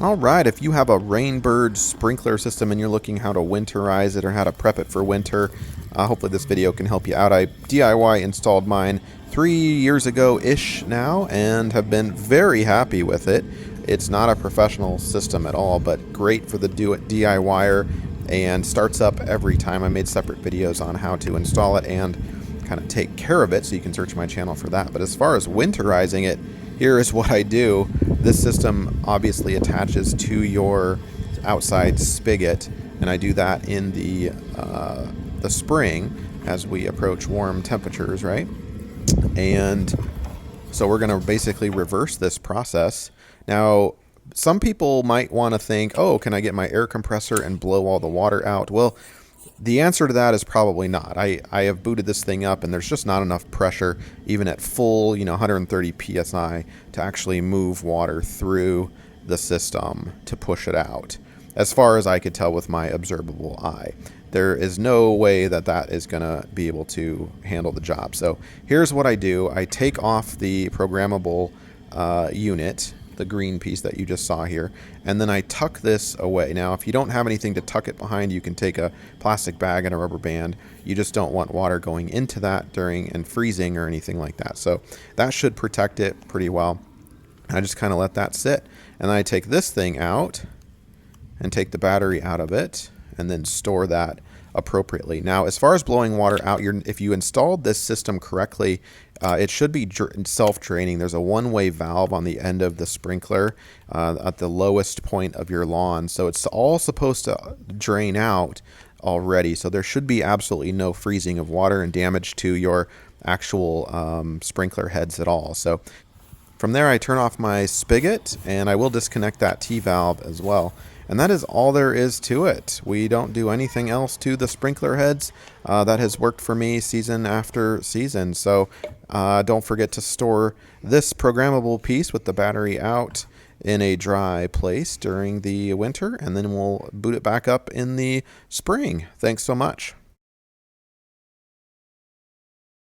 All right, if you have a Rainbird sprinkler system and you're looking how to winterize it or how to prep it for winter, hopefully this video can help you out. I DIY installed mine 3 years ago-ish now and have been very happy with it. It's not a professional system at all, but great for the DIYer and starts up every time. I made separate videos on how to install it and kind of take care of it, so you can search my channel for that. But as far as winterizing it, here is what I do. This system obviously attaches to your outside spigot, and I do that in the spring as we approach warm temperatures, right? And so we're going to basically reverse this process. Now, some people might want to think, oh, can I get my air compressor and blow all the water out? Well, the answer to that is probably not. I have booted this thing up and there's just not enough pressure, even at full, 130 psi, to actually move water through the system to push it out. As far as I could tell with my observable eye, there is no way that that is going to be able to handle the job. So here's what I do. I take off the programmable unit, the green piece that you just saw here, and then I tuck this away. Now, if you don't have anything to tuck it behind, you can take a plastic bag and a rubber band. You just don't want water going into that during and freezing or anything like that. So that should protect it pretty well. I just kind of let that sit, and then I take this thing out and take the battery out of it and then store that appropriately. Now, as far as blowing water out, if you installed this system correctly, it should be self-draining. There's a one-way valve on the end of the sprinkler at the lowest point of your lawn. So it's all supposed to drain out already. So there should be absolutely no freezing of water and damage to your actual sprinkler heads at all. So from there, I turn off my spigot, and I will disconnect that T-valve as well. And that is all there is to it. We don't do anything else to the sprinkler heads. That has worked for me season after season. So don't forget to store this programmable piece with the battery out in a dry place during the winter, and then we'll boot it back up in the spring. Thanks so much.